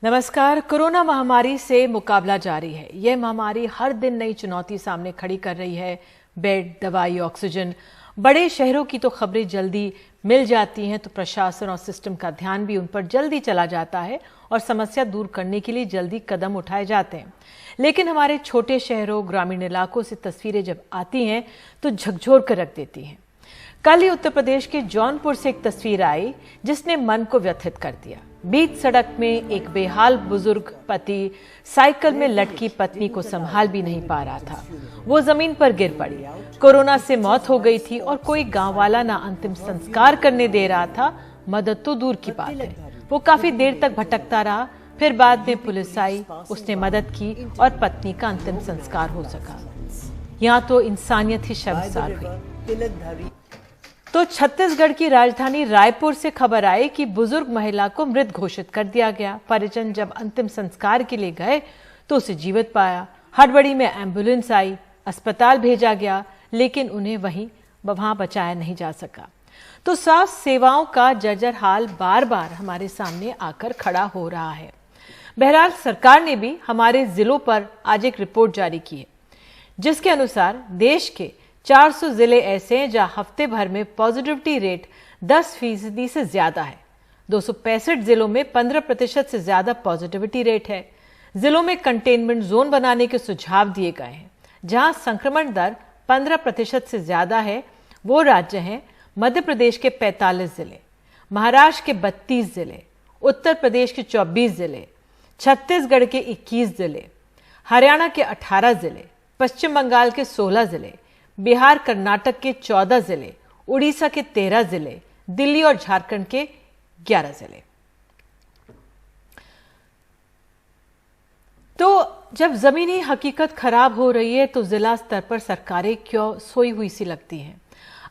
नमस्कार। कोरोना महामारी से मुकाबला जारी है। यह महामारी हर दिन नई चुनौती सामने खड़ी कर रही है। बेड, दवाई, ऑक्सीजन। बड़े शहरों की तो खबरें जल्दी मिल जाती हैं तो प्रशासन और सिस्टम का ध्यान भी उन पर जल्दी चला जाता है और समस्या दूर करने के लिए जल्दी कदम उठाए जाते हैं। लेकिन हमारे छोटे शहरों, ग्रामीण इलाकों से तस्वीरें जब आती हैं तो झकझोर कर रख देती हैं। कल ही उत्तर प्रदेश के जौनपुर से एक तस्वीर आई जिसने मन को व्यथित कर दिया। बीच सड़क में एक बेहाल बुजुर्ग पति साइकिल में लटकी पत्नी को संभाल भी नहीं पा रहा था। वो जमीन पर गिर पड़ी। कोरोना से मौत हो गई थी और कोई गांव वाला ना अंतिम संस्कार करने दे रहा था। मदद तो दूर की बात है। वो काफी देर तक भटकता रहा। फिर बाद में पुलिस आई, उसने मदद की और पत्नी का अंतिम संस्कार हो सका। यहाँ तो इंसानियत ही शर्मसार हुई। तो छत्तीसगढ़ की राजधानी रायपुर से खबर आई कि बुजुर्ग महिला को मृत घोषित कर दिया गया। परिजन जब अंतिम संस्कार के लिए गए तो उसे जीवित पाया। हड़बड़ी में एम्बुलेंस आई, अस्पताल भेजा गया, लेकिन उन्हें वहां बचाया नहीं जा सका। तो स्वास्थ्य सेवाओं का जर्जर हाल बार बार हमारे सामने आकर खड़ा हो रहा है। बहरहाल सरकार ने भी हमारे जिलों पर आज एक रिपोर्ट जारी की है, जिसके अनुसार देश के 400 जिले ऐसे हैं जहां हफ्ते भर में पॉजिटिविटी रेट 10% से ज्यादा है। 265 जिलों में 15% से ज्यादा पॉजिटिविटी रेट है। जिलों में कंटेनमेंट जोन बनाने के सुझाव दिए गए हैं। जहां संक्रमण दर 15% से ज्यादा है वो राज्य हैं मध्य प्रदेश के 45 जिले, महाराष्ट्र के 32 जिले, उत्तर प्रदेश के 24 जिले, छत्तीसगढ़ के 21 जिले, हरियाणा के 18 जिले, पश्चिम बंगाल के 16 जिले, बिहार कर्नाटक के 14 जिले, उड़ीसा के 13 जिले, दिल्ली और झारखंड के 11 जिले। तो जब जमीनी हकीकत खराब हो रही है तो जिला स्तर पर सरकारें क्यों सोई हुई सी लगती हैं।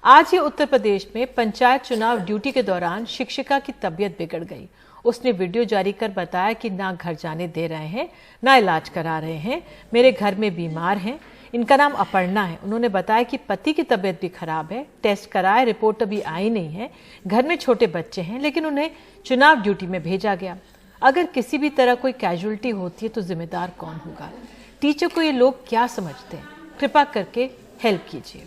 आज ही उत्तर प्रदेश में पंचायत चुनाव ड्यूटी के दौरान शिक्षिका की तबीयत बिगड़ गई। उसने वीडियो जारी कर बताया कि ना घर जाने दे रहे हैं, ना इलाज करा रहे हैं, मेरे घर में बीमार हैं। इनका नाम अपर्णा है। उन्होंने बताया कि पति की तबीयत भी खराब है, टेस्ट कराए, रिपोर्ट अभी आई नहीं है, घर में छोटे बच्चे हैं, लेकिन उन्हें चुनाव ड्यूटी में भेजा गया। अगर किसी भी तरह कोई कैजुअलिटी होती है तो जिम्मेदार कौन होगा? टीचर को ये लोग क्या समझते हैं? कृपा करके हेल्प कीजिए।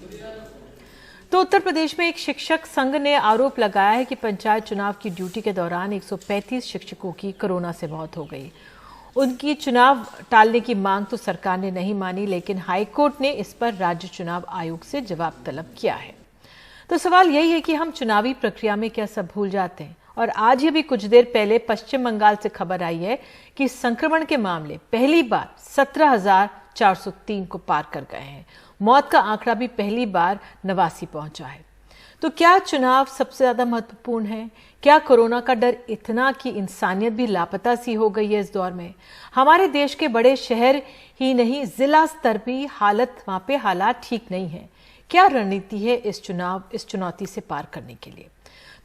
तो उत्तर प्रदेश में एक शिक्षक संघ ने आरोप लगाया है कि पंचायत चुनाव की ड्यूटी के दौरान 135 शिक्षकों की कोरोना से मौत हो गई। उनकी चुनाव टालने की मांग तो सरकार ने नहीं मानी, लेकिन हाईकोर्ट ने इस पर राज्य चुनाव आयोग से जवाब तलब किया है। तो सवाल यही है कि हम चुनावी प्रक्रिया में क्या सब भूल जाते हैं? और आज ही भी कुछ देर पहले पश्चिम बंगाल से खबर आई है कि संक्रमण के मामले पहली बार 17,403 को पार कर गए हैं। मौत का आंकड़ा भी पहली बार 89 पहुंचा है। तो क्या चुनाव सबसे ज्यादा महत्वपूर्ण है? क्या कोरोना का डर इतना कि इंसानियत भी लापता सी हो गई है इस दौर में? हमारे देश के बड़े शहर ही नहीं, जिला स्तर भी वहां पे हालात ठीक नहीं है। क्या रणनीति है इस चुनौती से पार करने के लिए?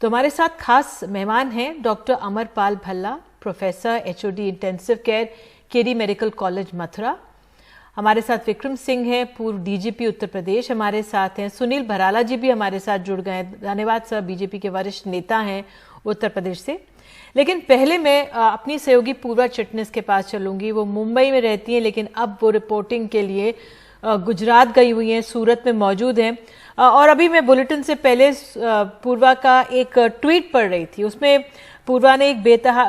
तो हमारे साथ खास मेहमान हैं doctor Amarpal Bhalla, professor HOD intensive care, KD medical college Mathura. हमारे साथ विक्रम सिंह हैं, पूर्व DGP उत्तर प्रदेश हमारे साथ हैं। सुनील भराला जी भी हमारे साथ जुड़ गए। धन्यवाद सर, BJP के वरिष्ठ नेता हैं उत्तर प्रदेश से। लेकिन पहले मैं अपनी सहयोगी पूर्वा चिटनिस के पास चलूंगी। वो मुंबई में रहती हैं, लेकिन अब वो रिपोर्टिंग के लिए गुजरात गई हुई हैं, सूरत में मौजूद हैं। और अभी मैं बुलेटिन से पहले पूर्वा का एक ट्वीट पढ़ रही थी। उसमें पूर्वा ने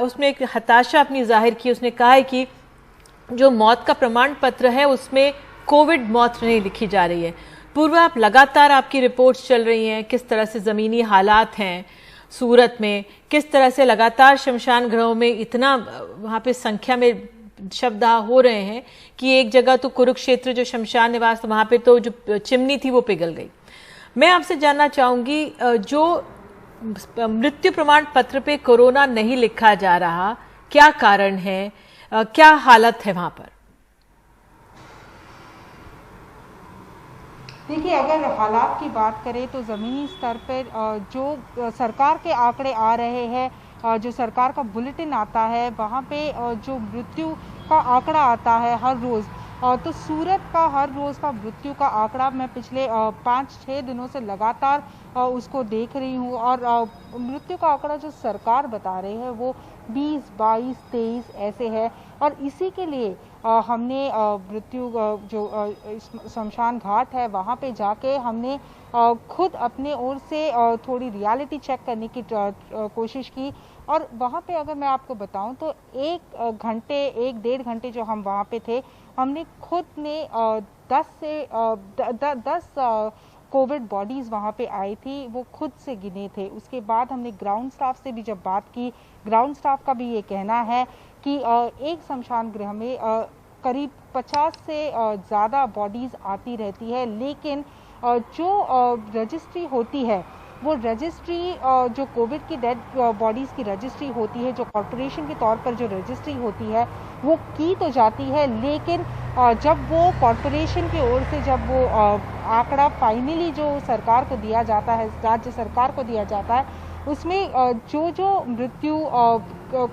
उसमें एक हताशा अपनी जाहिर की। उसने कहा है कि जो मौत का प्रमाण पत्र है उसमें कोविड मौत नहीं लिखी जा रही है। पूर्व आप लगातार आपकी रिपोर्ट्स चल रही हैं, किस तरह से जमीनी हालात हैं सूरत में, किस तरह से लगातार शमशान घरों में इतना वहां पे संख्या में शवदाह हो रहे हैं कि एक जगह तो कुरुक्षेत्र जो शमशान निवास वहां पे तो जो चिमनी थी वो पिघल गई। मैं आपसे जानना चाहूंगी, जो मृत्यु प्रमाण पत्र पे कोरोना नहीं लिखा जा रहा, क्या कारण है? क्या हालत है वहां पर? देखिए, अगर हालात की बात करें तो ज़मीनी स्तर पर जो सरकार के आंकड़े आ रहे हैं, जो सरकार का बुलेटिन आता है, वहाँ पे जो मृत्यु का आंकड़ा आता है हर रोज़, तो सूरत का हर रोज़ का मृत्यु का आंकड़ा मैं पिछले 5-6 दिनों से लगातार उसको देख रही हूँ, और मृत्यु का आंकड़ा जो सरकार बता रही है वो 20, 22, 23 ऐसे है। और इसी के लिए हमने मृत्यु जो शमशान घाट है वहाँ पे जाके हमने खुद अपने ओर से थोड़ी रियलिटी चेक करने की कोशिश की। और वहाँ पे अगर मैं आपको बताऊं तो 1-1.5 घंटे जो हम वहाँ पे थे, हमने खुद ने 10 कोविड बॉडीज़ वहाँ पे आई थी, वो खुद से गिने थे। उसके बाद हमने ग्राउंड स्टाफ से भी जब बात की, ग्राउंड स्टाफ का भी ये कहना है कि एक शमशान गृह में करीब 50 से ज़्यादा बॉडीज़ आती रहती है, लेकिन जो रजिस्ट्री होती है वो रजिस्ट्री जो कोविड की डेड बॉडीज़ की रजिस्ट्री होती है, जो कॉर्पोरेशन के तौर पर जो रजिस्ट्री होती है वो की तो जाती है, लेकिन जब वो कॉर्पोरेशन की ओर से जब वो आंकड़ा फाइनली जो सरकार को दिया जाता है, राज्य सरकार को दिया जाता है, उसमें जो मृत्यु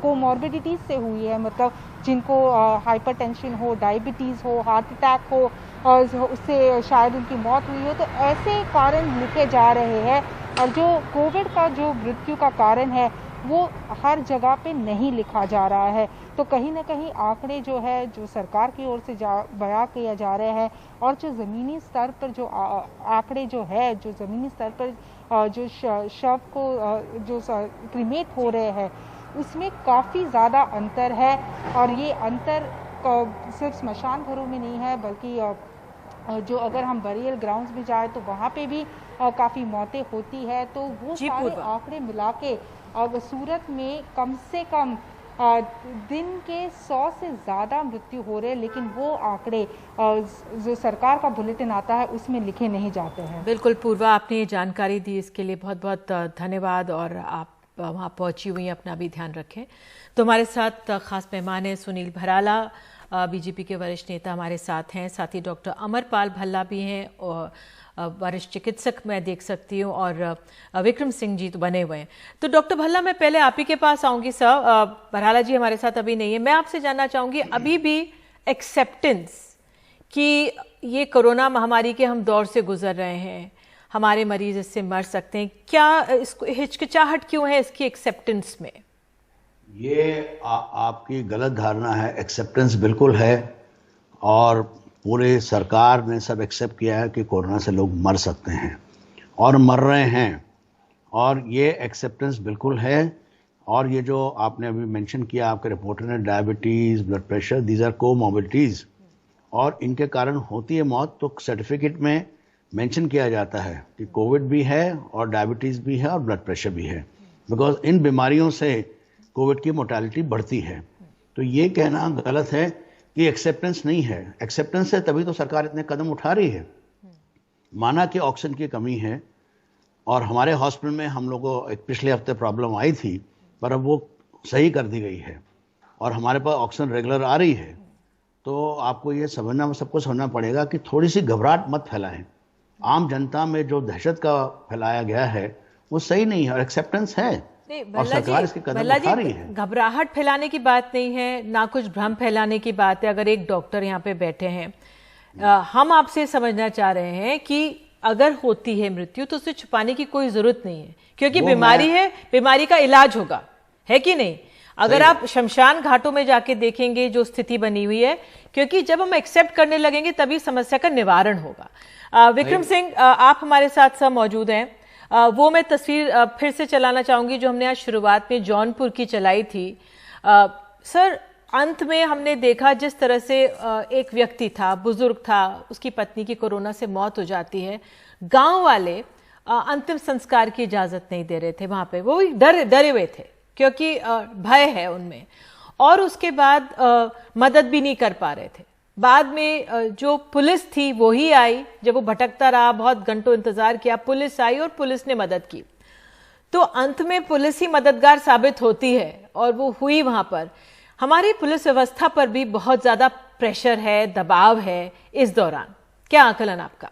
कोमॉर्बिडिटीज से हुई है, मतलब जिनको हाइपरटेंशन हो, डायबिटीज़ हो, हार्ट अटैक हो और उससे शायद उनकी मौत हुई हो, तो ऐसे कारण लिखे जा रहे हैं। और जो कोविड का जो मृत्यु का कारण है वो हर जगह पे नहीं लिखा जा रहा है। तो कहीं ना कहीं आंकड़े जो है जो सरकार की ओर से बयां किया जा रहे हैं, और जो ज़मीनी स्तर पर जो आंकड़े जो है, जो ज़मीनी स्तर पर जो शव को जो क्रीमेट हो रहे हैं, उसमें काफ़ी ज़्यादा अंतर है। और ये अंतर सिर्फ स्मशान घरों में नहीं है, बल्कि जो अगर हम बरियल ग्राउंड्स में जाए तो वहाँ पे भी काफ़ी मौतें होती है। तो वो सारे आंकड़े मिला के सूरत में कम से कम दिन के 100 से ज़्यादा मृत्यु हो रहे हैं, लेकिन वो आंकड़े जो सरकार का बुलेटिन आता है उसमें लिखे नहीं जाते हैं। बिल्कुल पूर्वा, आपने ये जानकारी दी, इसके लिए बहुत बहुत धन्यवाद। और आप वहाँ पहुँची हुई हैं, अपना भी ध्यान रखें। तो हमारे साथ खास मेहमान हैं सुनील भराला, बीजेपी के वरिष्ठ नेता हमारे साथ हैं। साथ ही डॉक्टर अमरपाल भल्ला भी हैं, और वरिष्ठ चिकित्सक मैं देख सकती हूँ, और विक्रम सिंह जी तो बने हुए हैं। तो डॉक्टर भल्ला, मैं पहले आप ही के पास आऊँगी सर। भराला जी हमारे साथ अभी नहीं है। मैं आपसे जानना चाहूँगी, अभी भी एक्सेप्टेंस कि ये कोरोना महामारी के हम दौर से गुजर रहे हैं, हमारे मरीज इससे मर सकते हैं, क्या इसको हिचकिचाहट क्यों है इसकी एक्सेप्टेंस में? ये आपकी गलत धारणा है। एक्सेप्टेंस बिल्कुल है, और पूरे सरकार ने सब एक्सेप्ट किया है कि कोरोना से लोग मर सकते हैं और मर रहे हैं, और ये एक्सेप्टेंस बिल्कुल है। और ये जो आपने अभी मेंशन किया आपके रिपोर्टर ने, diabetes, blood pressure, these are comorbidities, और इनके कारण होती है मौत। तो सर्टिफिकेट में मेंशन किया जाता है कि कोविड भी है और डायबिटीज़ भी है और ब्लड प्रेशर भी है, बिकॉज इन बीमारियों से कोविड की मोर्टेलिटी बढ़ती है। तो ये कहना गलत है कि एक्सेप्टेंस नहीं है। एक्सेप्टेंस है तभी तो सरकार इतने कदम उठा रही है। माना कि ऑक्सीजन की कमी है, और हमारे हॉस्पिटल में हम लोगों को एक पिछले हफ्ते प्रॉब्लम आई थी, पर अब वो सही कर दी गई है और हमारे पास ऑक्सीजन रेगुलर आ रही है। तो आपको ये समझना, सबको समझना पड़ेगा कि थोड़ी सी घबराहट मत फैलाएं। आम जनता में जो दहशत का फैलाया गया है वो सही नहीं है, और एक्सेप्टेंस है, और सरकार इसके कदम उठा रही है। घबराहट फैलाने की बात नहीं है, ना कुछ भ्रम फैलाने की बात है। अगर एक डॉक्टर यहाँ पे बैठे हैं, हम आपसे समझना चाह रहे हैं कि अगर होती है मृत्यु तो उसे छुपाने की कोई जरूरत नहीं है, क्योंकि बीमारी है, बीमारी का इलाज होगा, है कि नहीं? अगर आप शमशान घाटों में जाके देखेंगे जो स्थिति बनी हुई है, क्योंकि जब हम एक्सेप्ट करने लगेंगे तभी समस्या का निवारण होगा। विक्रम सिंह, आप हमारे साथ सब मौजूद हैं। वो मैं तस्वीर फिर से चलाना चाहूंगी जो हमने आज शुरुआत में जौनपुर की चलाई थी। सर, अंत में हमने देखा जिस तरह से एक व्यक्ति था, बुजुर्ग था, उसकी पत्नी की कोरोना से मौत हो जाती है, गांव वाले अंतिम संस्कार की इजाजत नहीं दे रहे थे वहां पे, वो डरे हुए थे क्योंकि भय है उनमें, और उसके बाद मदद भी नहीं कर पा रहे थे। बाद में जो पुलिस थी वो ही आई, जब वो भटकता रहा, बहुत घंटों इंतजार किया, पुलिस आई और पुलिस ने मदद की। तो अंत में पुलिस ही मददगार साबित होती है, और वो हुई वहां पर। हमारी पुलिस व्यवस्था पर भी बहुत ज्यादा प्रेशर है, दबाव है इस दौरान, क्या आकलन आपका?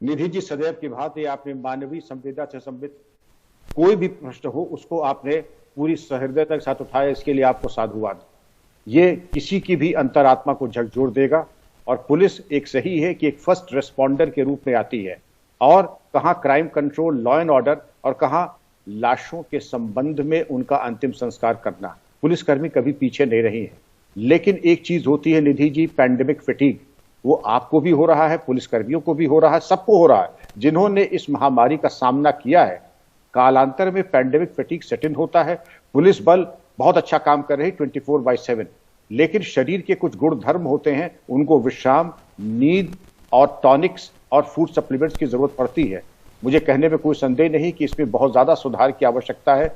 निधि जी, सदैव की भांति आपने मानवीय संवेदना से संबित कोई भी प्रश्न हो उसको आपने पूरी सहृदयता के साथ उठाया, इसके लिए आपको साधुवाद। ये किसी की भी अंतरात्मा को झकझोर देगा। और पुलिस एक सही है कि एक फर्स्ट रिस्पॉन्डर के रूप में आती है, और कहां crime control, law and order, और कहां लाशों के संबंध में उनका अंतिम संस्कार करना। पुलिसकर्मी कभी पीछे नहीं रही है। लेकिन एक चीज होती है निधि जी, पैंडेमिक फैटिग, वो आपको भी हो रहा है, पुलिसकर्मियों को भी हो रहा है, सबको हो रहा है। जिन्होंने इस महामारी का सामना किया है, कालांतर में पैंडेमिक फैटिग सेट इन होता है। पुलिस बल बहुत अच्छा काम कर रही 24/7, लेकिन शरीर के कुछ गुण धर्म होते हैं, उनको विश्राम, नींद और टॉनिक्स और फूड सप्लीमेंट्स की जरूरत पड़ती है। मुझे कहने में कोई संदेह नहीं कि इसमें बहुत ज्यादा सुधार की आवश्यकता है,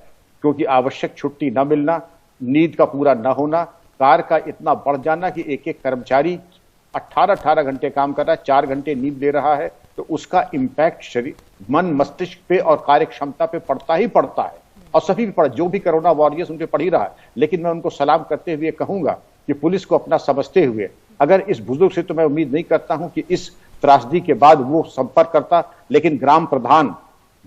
क्योंकि आवश्यक छुट्टी न मिलना, नींद का पूरा न होना, कार्य का इतना बढ़ जाना कि एक एक कर्मचारी 18-18 घंटे काम कर रहा है, 4 घंटे नींद ले रहा है, तो उसका इम्पैक्ट शरीर, मन, मस्तिष्क पे और कार्य क्षमता पे पड़ता ही पड़ता है। और सभी भी पड़, जो भी कोरोना वॉरियर्स उन पे पड़ ही रहा है। लेकिन मैं उनको सलाम करते हुए कहूंगा कि पुलिस को अपना समझते हुए, अगर इस बुजुर्ग से तो मैं उम्मीद नहीं करता हूं कि इस त्रासदी के बाद वो संपर्क करता, लेकिन ग्राम प्रधान,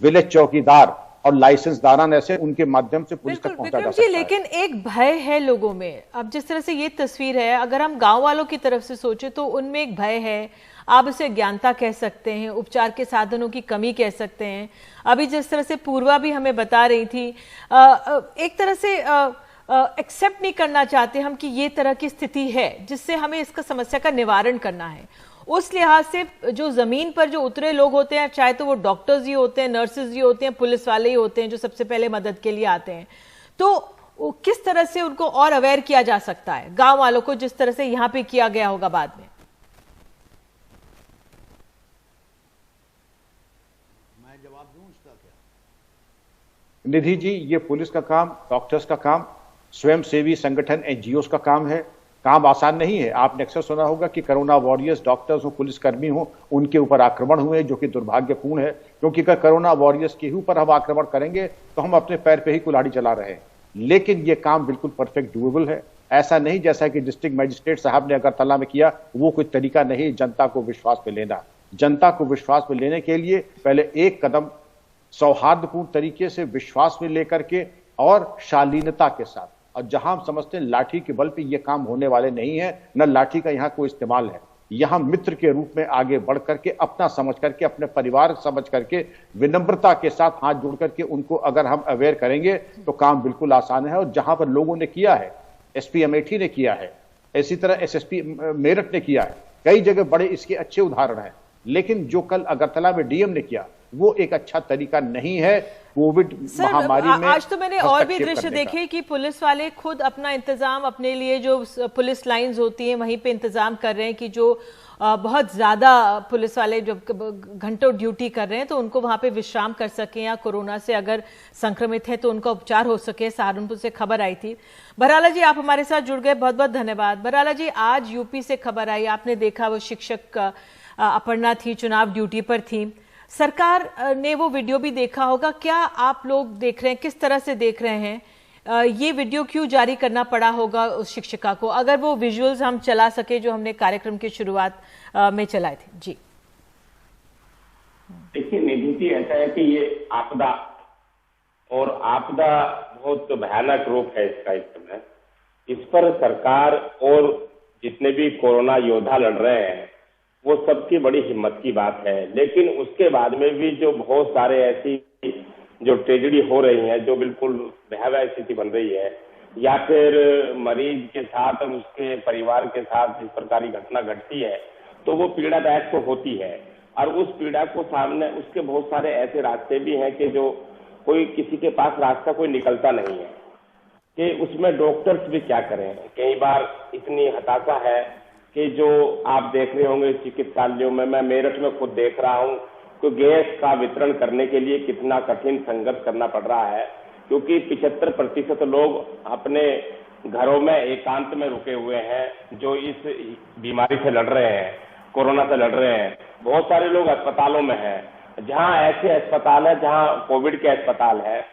विलेज चौकीदार और लाइसेंसदारान ऐसे उनके माध्यम से पुलिस तक पहुंचा जा सकता है। लेकिन एक भय है लोगों में। अब जिस तरह से ये तस्वीर है, अगर हम गांव वालों की तरफ से सोचे तो उनमें एक भय है, आप उसे अज्ञानता कह सकते हैं, उपचार के साधनों की कमी कह सकते हैं। अभी जिस तरह से पूर्वा भी हमें बता रही थी, एक तरह से एक्सेप्ट नहीं करना चाहते हम कि ये तरह की स्थिति है, जिससे हमें इसका समस्या का निवारण करना है। उस लिहाज से जो जमीन पर जो उतरे लोग होते हैं, चाहे तो वो डॉक्टर्स ही होते हैं, नर्सेज ही होते हैं, पुलिस वाले ही होते हैं, जो सबसे पहले मदद के लिए आते हैं, तो किस तरह से उनको और अवेयर किया जा सकता है, गांव वालों को, जिस तरह से यहाँ पे किया गया होगा बाद में? मैं जवाब दूं इसका क्या? निधि जी, ये पुलिस का काम, डॉक्टर्स का काम, स्वयंसेवी संगठन एनजीओस का काम है। काम आसान नहीं है। आपने अक्सर सुना होगा कि कोरोना वॉरियर्स, डॉक्टर्स हो, पुलिसकर्मी हो, उनके ऊपर आक्रमण हुए, जो कि दुर्भाग्यपूर्ण है, क्योंकि अगर कोरोना वॉरियर्स के ही ऊपर हम आक्रमण करेंगे तो हम अपने पैर पे ही कुल्हाड़ी चला रहे हैं। लेकिन ये काम बिल्कुल परफेक्ट डूएबल है। ऐसा नहीं जैसा कि डिस्ट्रिक्ट मजिस्ट्रेट साहब ने अगरतला में किया, वो कोई तरीका नहीं जनता को विश्वास में लेना। जनता को विश्वास में लेने के लिए पहले एक कदम सौहार्दपूर्ण तरीके से विश्वास में लेकर के और शालीनता के साथ, और जहां हम समझते हैं लाठी के बल पे ये काम होने वाले नहीं है, न लाठी का यहां कोई इस्तेमाल है। यहां मित्र के रूप में आगे बढ़ करके, अपना समझ करके, अपने परिवार समझ करके, विनम्रता के साथ हाथ जोड़ करके उनको अगर हम अवेयर करेंगे तो काम बिल्कुल आसान है। और जहां पर लोगों ने किया है, एसपी अमेठी ने किया है, इसी तरह एसएसपी मेरठ ने किया है, कई जगह बड़े इसके अच्छे उदाहरण हैं। लेकिन जो कल अगरतला में डीएम ने किया, वो एक अच्छा तरीका नहीं है कोविड महामारी में। आज तो मैंने और भी दृश्य देखे कि पुलिस वाले खुद अपना इंतजाम, अपने लिए जो पुलिस लाइंस होती हैं वहीं पे इंतजाम कर रहे हैं कि जो बहुत ज्यादा पुलिस वाले जो घंटों ड्यूटी कर रहे हैं तो उनको वहां पे विश्राम कर सकें, या कोरोना से अगर संक्रमित है तो उनका उपचार हो सके। सहारनपुर से खबर आई थी। बराला जी, आप हमारे साथ जुड़ गए, बहुत बहुत धन्यवाद। बराला जी, आज यूपी से खबर आई, आपने देखा, वो शिक्षक अपर्णा थी, चुनाव ड्यूटी पर थी। सरकार ने वो वीडियो भी देखा होगा, क्या आप लोग देख रहे हैं, किस तरह से देख रहे हैं? ये वीडियो क्यों जारी करना पड़ा होगा उस शिक्षिका को? अगर वो विजुअल्स हम चला सके जो हमने कार्यक्रम की शुरुआत में चलाए थे। जी देखिए निधि जी, ऐसा है कि ये आपदा, और आपदा बहुत भयानक रूप है इसका इस समय। इस पर सरकार और जितने भी कोरोना योद्धा लड़ रहे हैं वो सबकी बड़ी हिम्मत की बात है। लेकिन उसके बाद में भी जो बहुत सारे ऐसी जो ट्रेजेडी हो रही है, जो बिल्कुल भयावह स्थिति बन रही है, या फिर मरीज के साथ और उसके परिवार के साथ इस प्रकार की घटना घटती है, तो वो पीड़ादायक तो होती है। और उस पीड़ा को सामने उसके बहुत सारे ऐसे रास्ते भी हैं कि जो कोई किसी के पास रास्ता कोई निकलता नहीं है, कि उसमें डॉक्टर्स भी क्या करें। कई बार इतनी हताशा है कि जो आप देख रहे होंगे चिकित्सालयों में, मैं मेरठ में खुद देख रहा हूँ कि गैस का वितरण करने के लिए कितना कठिन संघर्ष करना पड़ रहा है, क्योंकि 75% लोग अपने घरों में एकांत में रुके हुए हैं जो इस बीमारी से लड़ रहे हैं, कोरोना से लड़ रहे हैं। बहुत सारे लोग अस्पतालों में हैं, जहां ऐसे अस्पताल है जहां कोविड के अस्पताल है,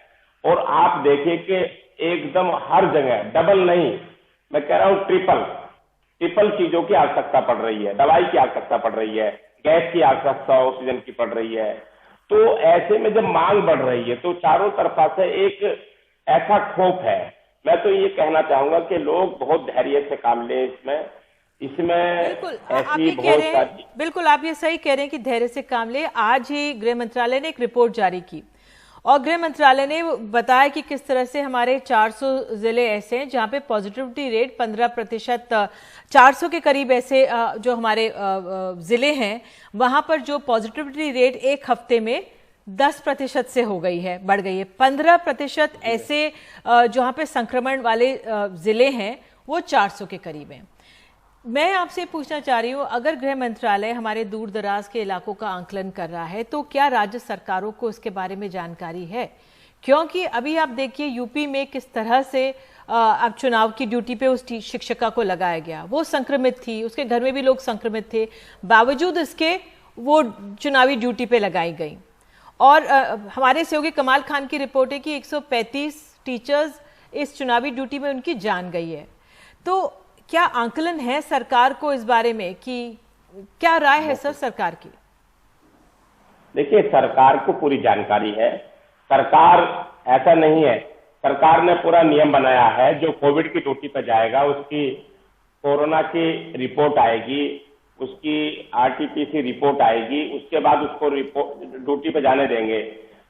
और आप देखिए कि एकदम हर जगह डबल नहीं, मैं कह रहा हूँ ट्रिपल चीजों की आवश्यकता पड़ रही है। दवाई की आवश्यकता पड़ रही है, गैस की आवश्यकता ऑक्सीजन की पड़ रही है। तो ऐसे में जब मांग बढ़ रही है तो चारों तरफा से एक ऐसा खौफ है। मैं तो ये कहना चाहूंगा कि लोग बहुत धैर्य से काम लें इसमें बिल्कुल आप ऐसी ये कह बहुत रहे हैं, सारी। बिल्कुल आप ये सही कह रहे हैं कि धैर्य से काम ले। आज ही गृह मंत्रालय ने एक रिपोर्ट जारी की और गृह मंत्रालय ने बताया कि किस तरह से हमारे 400 जिले ऐसे हैं जहां पे पॉजिटिविटी रेट 15%, 400 के करीब ऐसे जो हमारे जिले हैं वहां पर जो पॉजिटिविटी रेट एक हफ्ते में 10% से हो गई है, बढ़ गई है। 15% ऐसे जहां पे संक्रमण वाले जिले हैं वो 400 के करीब हैं। मैं आपसे पूछना चाह रही हूं, अगर गृह मंत्रालय हमारे दूर दराज के इलाकों का आंकलन कर रहा है तो क्या राज्य सरकारों को इसके बारे में जानकारी है? क्योंकि अभी आप देखिए यूपी में किस तरह से अब चुनाव की ड्यूटी पे उस शिक्षिका को लगाया गया, वो संक्रमित थी, उसके घर में भी लोग संक्रमित थे, बावजूद इसके वो चुनावी ड्यूटी पे लगाई गई। और हमारे सहयोगी कमाल खान की रिपोर्ट है कि 135 टीचर्स इस चुनावी ड्यूटी में उनकी जान गई है। तो क्या आंकलन है सरकार को इस बारे में कि क्या राय है सर सरकार की? देखिए, सरकार को पूरी जानकारी है। सरकार ऐसा नहीं है, सरकार ने पूरा नियम बनाया है, जो कोविड की ड्यूटी पर जाएगा उसकी कोरोना की रिपोर्ट आएगी, उसकी आरटीपीसी रिपोर्ट आएगी, उसके बाद उसको ड्यूटी पे जाने देंगे।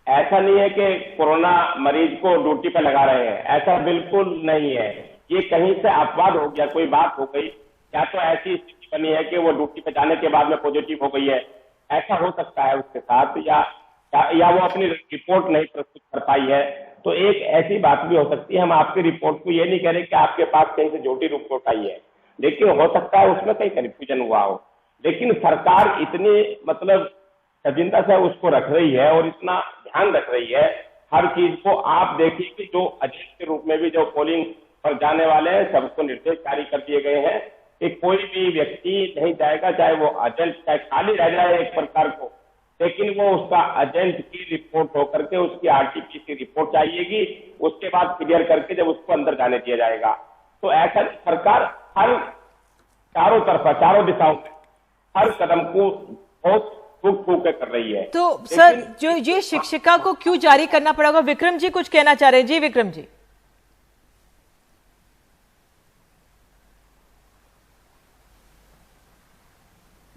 ऐसा नहीं है कि कोरोना मरीज को ड्यूटी पे लगा रहे हैं, ऐसा बिल्कुल नहीं है। ये कहीं से अपवाद हो गया, कोई बात हो गई, या तो ऐसी स्थिति बनी है कि वो ड्यूटी पे जाने के बाद में पॉजिटिव हो गई है, ऐसा हो सकता है उसके साथ, या वो अपनी रिपोर्ट नहीं प्रस्तुत कर पाई है, तो एक ऐसी बात भी हो सकती है। हम आपकी रिपोर्ट को ये नहीं कह रहे कि आपके पास कहीं से झूठी रिपोर्ट आई है, लेकिन हो सकता है उसमें कहीं कन्फ्यूजन हुआ हो। लेकिन सरकार इतनी मतलब सचिंता से उसको रख रही है और इतना ध्यान रख रही है हर चीज को। आप देखिए कि जो एजेंट के रूप में भी जो पोलिंग पर जाने वाले हैं सबको निर्देश जारी कर दिए गए हैं कि कोई भी व्यक्ति नहीं जाएगा, चाहे वो एजेंट चाहे खाली रह जाए एक प्रकार को, लेकिन वो उसका एजेंट की रिपोर्ट होकर के उसकी आरटीपीसी रिपोर्ट चाहिएगी, उसके बाद क्लियर करके जब उसको अंदर जाने दिया जाएगा। तो ऐसा सरकार हर चारों तरफा चारों दिशाओं में हर कदम को बहुत फूक कर रही है। तो सर जो ये शिक्षिका को क्यों जारी करना पड़ा होगा? विक्रम जी कुछ कहना चाह रहे हैं। जी विक्रम जी।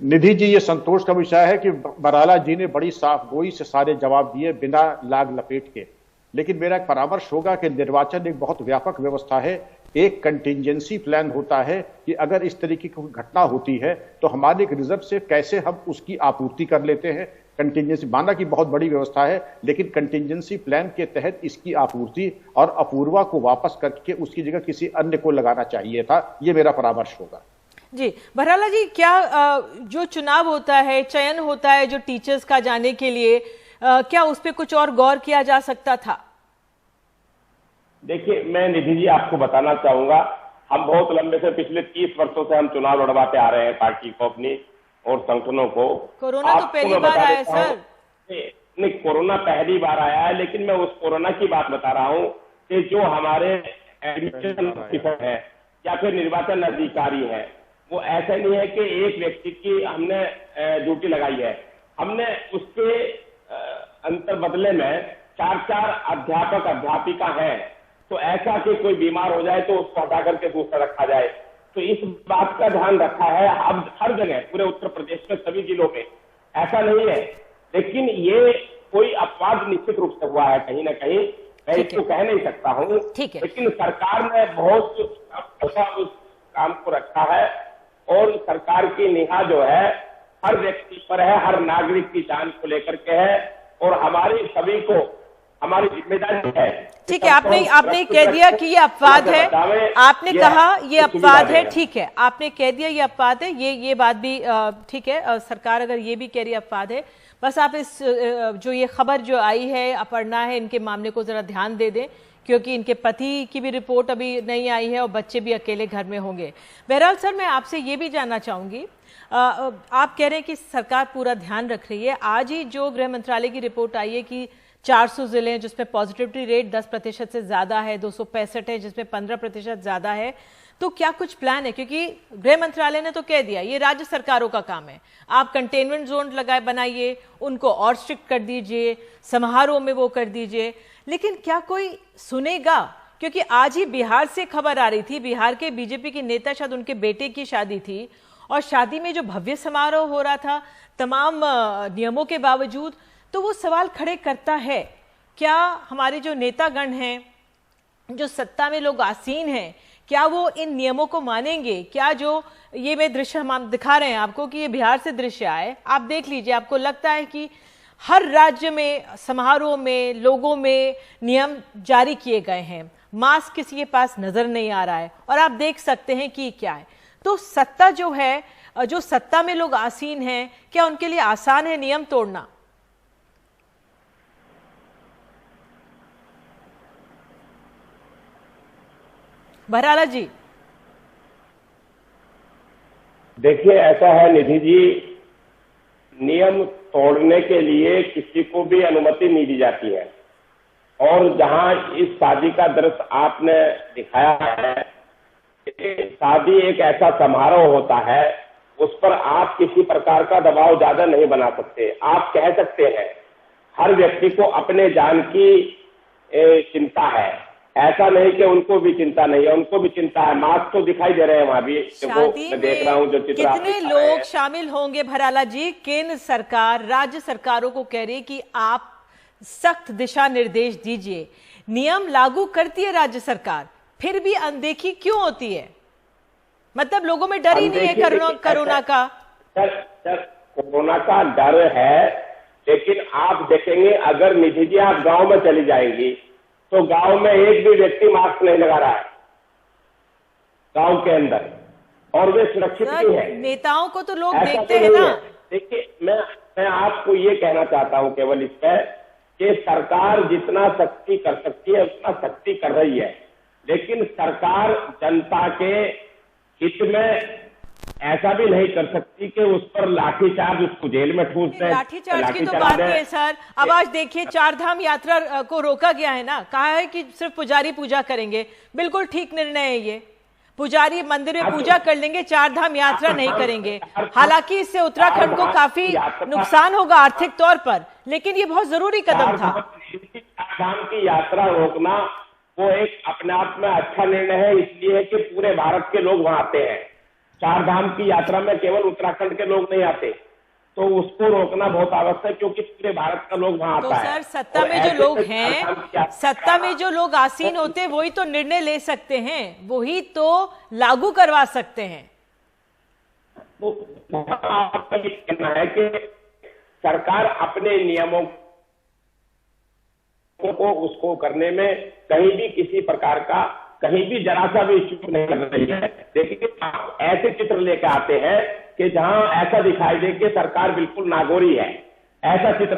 निधि जी, ये संतोष का विषय है कि बराला जी ने बड़ी साफ गोई से सारे जवाब दिए बिना लाग लपेट के। लेकिन मेरा एक परामर्श होगा कि निर्वाचन एक बहुत व्यापक व्यवस्था है, एक कंटिजेंसी प्लान होता है कि अगर इस तरीके की घटना होती है तो हमारे एक रिजर्व से कैसे हम उसकी आपूर्ति कर लेते हैं। कंटिजेंसी माना कि बहुत बड़ी व्यवस्था है, लेकिन कंटिजेंसी प्लान के तहत इसकी आपूर्ति और अपूर्वा को वापस करके उसकी जगह किसी अन्य को लगाना चाहिए था। ये मेरा परामर्श होगा। जी बराला जी, क्या जो चुनाव होता है, चयन होता है जो टीचर्स का जाने के लिए, क्या उस पर कुछ और गौर किया जा सकता था? देखिए, मैं निधि जी आपको बताना चाहूंगा, हम बहुत लंबे से पिछले 30 वर्षों से हम चुनाव लड़वाते आ रहे हैं पार्टी को अपनी और संगठनों को। कोरोना तो पहली बार आया सर। नहीं, कोरोना पहली बार आया है, लेकिन मैं उस कोरोना की बात बता रहा हूँ कि जो हमारे एडमिनिस्ट्रेशन ऑफिसर है या फिर निर्वाचन अधिकारी है, वो ऐसा नहीं है कि एक व्यक्ति की हमने ड्यूटी लगाई है, हमने उसके अंतर बदले में 4 अध्यापक अध्यापिका हैं। तो ऐसा कि कोई बीमार हो जाए तो उसको हटा करके दूसरा रखा जाए, तो इस बात का ध्यान रखा है। अब हर जगह पूरे उत्तर प्रदेश में सभी जिलों में ऐसा नहीं है, लेकिन ये कोई अपवाद निश्चित रूप से हुआ है कहीं ना कहीं, मैं इसको कह नहीं सकता हूँ, लेकिन सरकार ने बहुत उस काम को रखा है और सरकार की निगाह जो है हर व्यक्ति पर है, हर नागरिक की जान को लेकर के है, और हमारी सभी को हमारी जिम्मेदारी है। ठीक है, आपने कह दिया कि ये अपवाद है, आपने कहा ये अपवाद है, ठीक है, आपने कह दिया ये अपवाद है, ये बात भी ठीक है। सरकार अगर ये भी कह रही है अपवाद है, बस आप इस जो ये खबर जो आई है अपर्णा है, इनके मामले को जरा ध्यान दे दें, क्योंकि इनके पति की भी रिपोर्ट अभी नहीं आई है और बच्चे भी अकेले घर में होंगे। बहरहाल सर, मैं आपसे ये भी जानना चाहूंगी, आप कह रहे हैं कि सरकार पूरा ध्यान रख रही है। आज ही जो गृह मंत्रालय की रिपोर्ट आई है कि 400 जिले हैं जिसमें पॉजिटिविटी रेट 10% से ज्यादा है, 265 है जिसमें 15% ज्यादा है, तो क्या कुछ प्लान है? क्योंकि गृह मंत्रालय ने तो कह दिया ये राज्य सरकारों का काम है, आप कंटेनमेंट जोन बनाइए, उनको और स्ट्रिक्ट कर दीजिए, समारोह में वो कर दीजिए, लेकिन क्या कोई सुनेगा? क्योंकि आज ही बिहार से खबर आ रही थी, बिहार के बीजेपी के नेता, शायद उनके बेटे की शादी थी, और शादी में जो भव्य समारोह हो रहा था तमाम नियमों के बावजूद, तो वो सवाल खड़े करता है, क्या हमारे जो नेतागण हैं, जो सत्ता में लोग आसीन हैं, क्या वो इन नियमों को मानेंगे? क्या जो ये मैं दृश्य हम दिखा रहे हैं आपको कि ये बिहार से दृश्य आए, आप देख लीजिए, आपको लगता है कि हर राज्य में समारोह में लोगों में नियम जारी किए गए हैं, मास्क किसी के पास नजर नहीं आ रहा है, और आप देख सकते हैं कि क्या है। तो सत्ता जो है, जो सत्ता में लोग आसीन हैं, क्या उनके लिए आसान है नियम तोड़ना? बहराला जी, देखिए ऐसा है निधि जी, नियम तोड़ने के लिए किसी को भी अनुमति नहीं दी जाती है, और जहां इस शादी का दृश्य आपने दिखाया है, शादी एक ऐसा समारोह होता है, उस पर आप किसी प्रकार का दबाव ज्यादा नहीं बना सकते। आप कह सकते हैं हर व्यक्ति को अपने जान की चिंता है, ऐसा नहीं कि उनको भी चिंता नहीं है, उनको भी चिंता है। मास्क तो दिखाई दे रहे हैं वहां भी, मैं देख रहा हूं जो चित्र कितने लोग शामिल होंगे भराला जी? केंद्र सरकार राज्य सरकारों को कह रही कि आप सख्त दिशा निर्देश दीजिए, नियम लागू करती है राज्य सरकार, फिर भी अनदेखी क्यों होती है? मतलब लोगों में डर ही नहीं है कोरोना का? कोरोना का डर है, लेकिन आप देखेंगे अगर निधि जी आप गांव में चली जाएंगी तो गांव में एक भी व्यक्ति मास्क नहीं लगा रहा है गांव के अंदर, और वे सुरक्षित भी है। नेताओं को तो लोग देखते हैं ना। देखिए मैं आपको ये कहना चाहता हूं केवल इस पर कि सरकार जितना सख्ती कर सकती है उतना सख्ती कर रही है, लेकिन सरकार जनता के हित में ऐसा भी नहीं कर सकती कि उस पर लाठीचार्ज, उसको जेल में ठूस दें। लाठीचार्ज की तो बात नहीं है सर। अब आज देखिए चारधाम यात्रा को रोका गया है ना, कहा है कि सिर्फ पुजारी पूजा करेंगे, बिल्कुल ठीक निर्णय है ये। पुजारी मंदिर में पूजा कर लेंगे, चारधाम यात्रा नहीं करेंगे। हालांकि इससे उत्तराखंड को काफी नुकसान होगा आर्थिक तौर पर, लेकिन ये बहुत जरूरी कदम था। चारधाम की यात्रा रोकना वो एक अपने आप में अच्छा निर्णय है, इसलिए कि पूरे भारत के लोग वहां आते हैं। चारधाम की यात्रा में केवल उत्तराखंड के लोग नहीं आते, तो उसको रोकना बहुत आवश्यक, क्योंकि पूरे भारत का लोग वहां आता है। तो सर सत्ता में जो लोग हैं, सत्ता में जो लोग आसीन होते हैं, वही तो निर्णय ले सकते हैं, वही तो लागू करवा सकते हैं। तो आपका ये कहना है कि सरकार अपने नियमों को उसको करने में कहीं भी किसी प्रकार का कहीं भी जरा सा भी चूक नहीं कर रही है। देखिए आप ऐसे चित्र लेकर आते हैं कि जहां ऐसा दिखाई दे कि सरकार बिल्कुल नागोरी है, ऐसा चित्र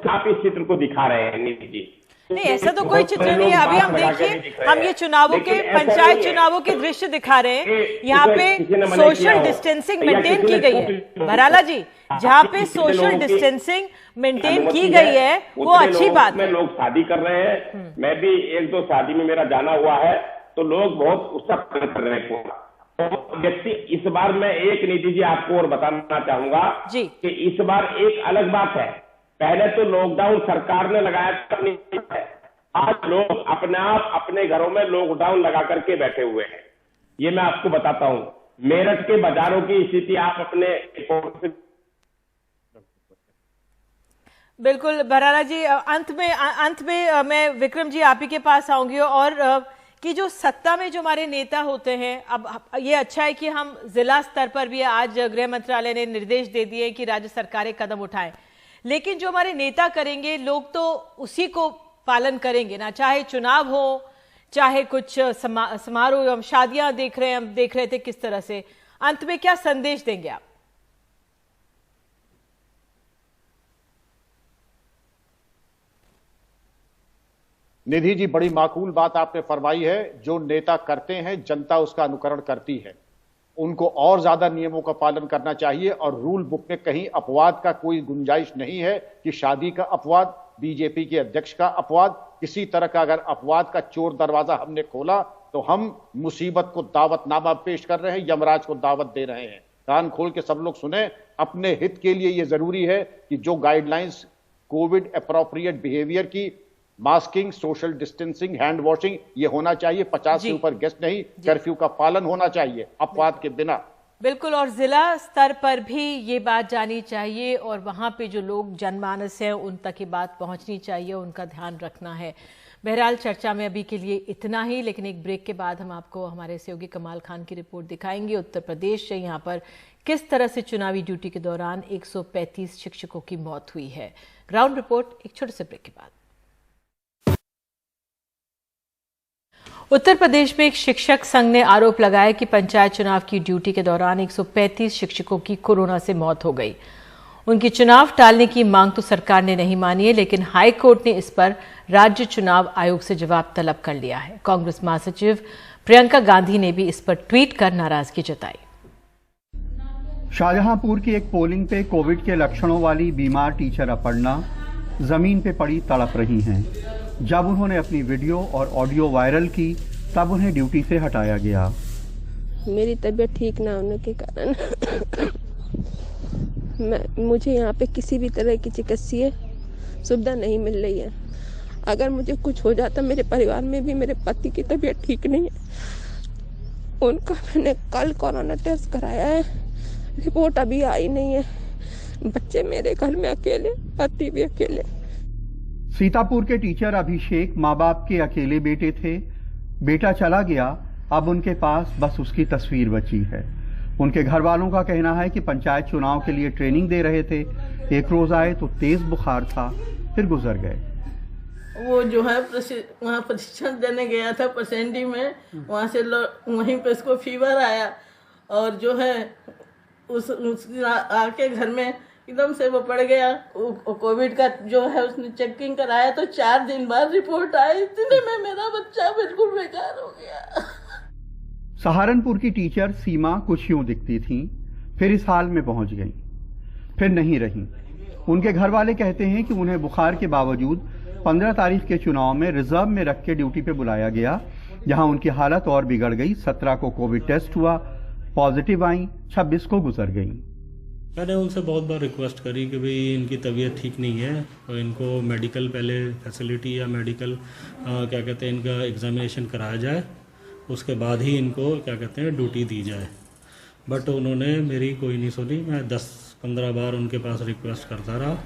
आप इस चित्र को दिखा रहे हैं निधि जी। नहीं, ऐसा तो कोई चित्र नहीं है। अभी हम देखिए, हम ये चुनावों के, पंचायत चुनावों के दृश्य दिखा रहे हैं। यहाँ पे सोशल डिस्टेंसिंग मेंटेन की गई है बहराला जी, जहाँ पे सोशल डिस्टेंसिंग मेंटेन की गई है वो अच्छी बात है। लोग शादी कर रहे हैं, मैं भी एक दो शादी में मेरा जाना हुआ है, तो लोग बहुत उत्साह कर रहे हैं। तो व्यक्ति इस बार मैं एक निधि जी आपको और बताना चाहूंगा कि इस बार एक अलग बात है। पहले तो लॉकडाउन सरकार ने लगाया था, आज लोग अपने आप अपने घरों में लॉकडाउन लगा करके बैठे हुए हैं। ये मैं आपको बताता हूं, मेरठ के बाजारों की स्थिति आप अपने रिपोर्ट से। बिल्कुल बहराला जी, अंत में मैं विक्रम जी आप ही के पास आऊंगी, और कि जो सत्ता में जो हमारे नेता होते हैं, अब ये अच्छा है कि हम जिला स्तर पर भी आज गृह मंत्रालय ने निर्देश दे दिए कि राज्य सरकारें कदम उठाएं, लेकिन जो हमारे नेता करेंगे लोग तो उसी को पालन करेंगे ना, चाहे चुनाव हो, चाहे कुछ समारोह, हम शादियां देख रहे हैं, हम देख रहे थे किस तरह से। अंत में क्या संदेश देंगे आप? निधि जी, बड़ी माकूल बात आपने फरमाई है। जो नेता करते हैं जनता उसका अनुकरण करती है, उनको और ज्यादा नियमों का पालन करना चाहिए, और रूल बुक में कहीं अपवाद का कोई गुंजाइश नहीं है कि शादी का अपवाद, बीजेपी के अध्यक्ष का अपवाद, किसी तरह का अगर अपवाद का चोर दरवाजा हमने खोला तो हम मुसीबत को दावतनामा पेश कर रहे हैं, यमराज को दावत दे रहे हैं। कान खोल के सब लोग सुने। अपने हित के लिए यह जरूरी है कि जो गाइडलाइंस कोविड अप्रोप्रिएट बिहेवियर की, masking, social distancing, hand washing, ये होना चाहिए। 50 से ऊपर गेस्ट नहीं, कर्फ्यू का पालन होना चाहिए अपवाद के बिना। बिल्कुल, और जिला स्तर पर भी ये बात जानी चाहिए और वहां पे जो लोग जनमानस हैं उन तक ये बात पहुंचनी चाहिए, उनका ध्यान रखना है। बहरहाल चर्चा में अभी के लिए इतना ही, लेकिन एक ब्रेक के बाद हम आपको हमारे सहयोगी कमाल खान की रिपोर्ट दिखाएंगे उत्तर प्रदेश से, यहाँ पर किस तरह से चुनावी ड्यूटी के दौरान 135 शिक्षकों की मौत हुई है। ग्राउंड रिपोर्ट एक छोटे से ब्रेक के बाद। उत्तर प्रदेश में एक शिक्षक संघ ने आरोप लगाया कि पंचायत चुनाव की ड्यूटी के दौरान 135 शिक्षकों की कोरोना से मौत हो गई। उनकी चुनाव टालने की मांग तो सरकार ने नहीं मानी है, लेकिन हाई कोर्ट ने इस पर राज्य चुनाव आयोग से जवाब तलब कर लिया है। कांग्रेस महासचिव प्रियंका गांधी ने भी इस पर ट्वीट कर नाराजगी जताई। शाहजहांपुर की एक पोलिंग पे कोविड के लक्षणों वाली बीमार टीचर अपर्णा जमीन पे पड़ी तड़प रही हैं। जब उन्होंने अपनी वीडियो और ऑडियो वायरल की तब उन्हें ड्यूटी से हटाया गया। मेरी तबीयत ठीक ना होने के कारण मुझे यहाँ पे किसी भी तरह की चिकित्सीय सुविधा नहीं मिल रही है। अगर मुझे कुछ हो जाता, मेरे परिवार में भी मेरे पति की तबीयत ठीक नहीं है। उनका मैंने कल कोरोना टेस्ट कराया है, रिपोर्ट अभी आई नहीं है। बच्चे मेरे घर में अकेले, पति भी अकेले। सीतापुर के टीचर अभिषेक माँ बाप के अकेले बेटे थे। बेटा चला गया, अब उनके पास बस उसकी तस्वीर बची है। उनके घर वालों का कहना है कि पंचायत चुनाव के लिए ट्रेनिंग दे रहे थे। एक रोज आए तो तेज बुखार था, फिर गुजर गए। वो जो है वहाँ प्रशिक्षण देने गया था परसेंडी में, वहाँ से वहीं पे इसको फीवर आया और जो है उस आके घर में एकदम से वो पड़ गया। कोविड का जो है उसने चेकिंग कराया तो 4 दिन बाद रिपोर्ट आई। इतने में मेरा बच्चा बिल्कुल बेकार हो गया। सहारनपुर की टीचर सीमा कुछ यूं दिखती थीं, फिर इस हाल में पहुंच गईं, फिर नहीं रहीं। उनके घर वाले कहते हैं कि उन्हें बुखार के बावजूद 15 तारीख के चुनाव में रिजर्व में रख के ड्यूटी पे बुलाया गया, जहां उनकी हालत और बिगड़ गई। 17 को कोविड टेस्ट हुआ, पॉजिटिव आई, 26 को गुजर गई। मैंने उनसे बहुत बार रिक्वेस्ट करी कि भाई इनकी तबीयत ठीक नहीं है और इनको मेडिकल पहले फैसिलिटी या मेडिकल क्या कहते हैं इनका एग्जामिनेशन कराया जाए, उसके बाद ही इनको क्या कहते हैं ड्यूटी दी जाए। बट उन्होंने मेरी कोई नहीं सुनी। मैं 10-15 बार उनके पास रिक्वेस्ट करता रहा।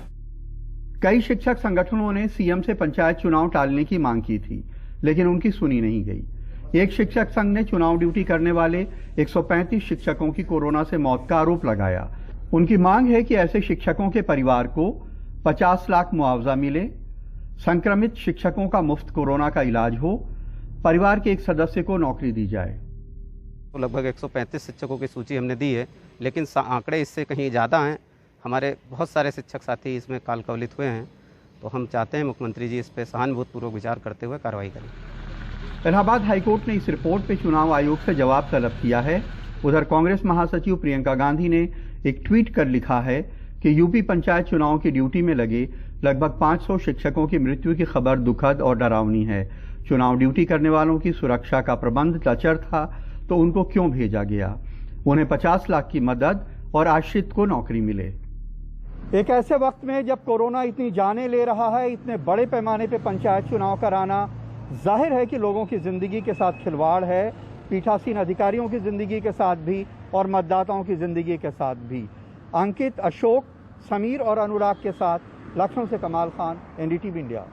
कई शिक्षक संगठनों ने सीएम से पंचायत चुनाव टालने की मांग की थी, लेकिन उनकी सुनी नहीं गई। एक शिक्षक संघ ने चुनाव ड्यूटी करने वाले 135 शिक्षकों की कोरोना से मौत का आरोप लगाया। उनकी मांग है कि ऐसे शिक्षकों के परिवार को 50 लाख मुआवजा मिले, संक्रमित शिक्षकों का मुफ्त कोरोना का इलाज हो, परिवार के एक सदस्य को नौकरी दी जाए। तो लगभग 135 शिक्षकों की सूची हमने दी है, लेकिन आंकड़े इससे कहीं ज़्यादा हैं। हमारे बहुत सारे शिक्षक साथी इसमें काल कवलित हुए हैं, तो हम चाहते हैं मुख्यमंत्री जी इस पर सहानुभूतिपूर्वक विचार करते हुए कार्रवाई करें। इलाहाबाद हाईकोर्ट ने इस रिपोर्ट पे चुनाव आयोग से जवाब तलब किया है। उधर कांग्रेस महासचिव प्रियंका गांधी ने एक ट्वीट कर लिखा है कि यूपी पंचायत चुनाव की ड्यूटी में लगे लगभग 500 शिक्षकों की मृत्यु की खबर दुखद और डरावनी है। चुनाव ड्यूटी करने वालों की सुरक्षा का प्रबंध लचर था, तो उनको क्यों भेजा गया? उन्हें 50 लाख की मदद और आश्रित को नौकरी मिले। एक ऐसे वक्त में जब कोरोना इतनी जानें ले रहा है, इतने बड़े पैमाने पे पंचायत चुनाव कराना जाहिर है कि लोगों की जिंदगी के साथ खिलवाड़ है, पीठासीन अधिकारियों की जिंदगी के साथ भी और मतदाताओं की जिंदगी के साथ भी। अंकित, अशोक, समीर और अनुराग के साथ लखनऊ से कमाल खान, NDTV इंडिया।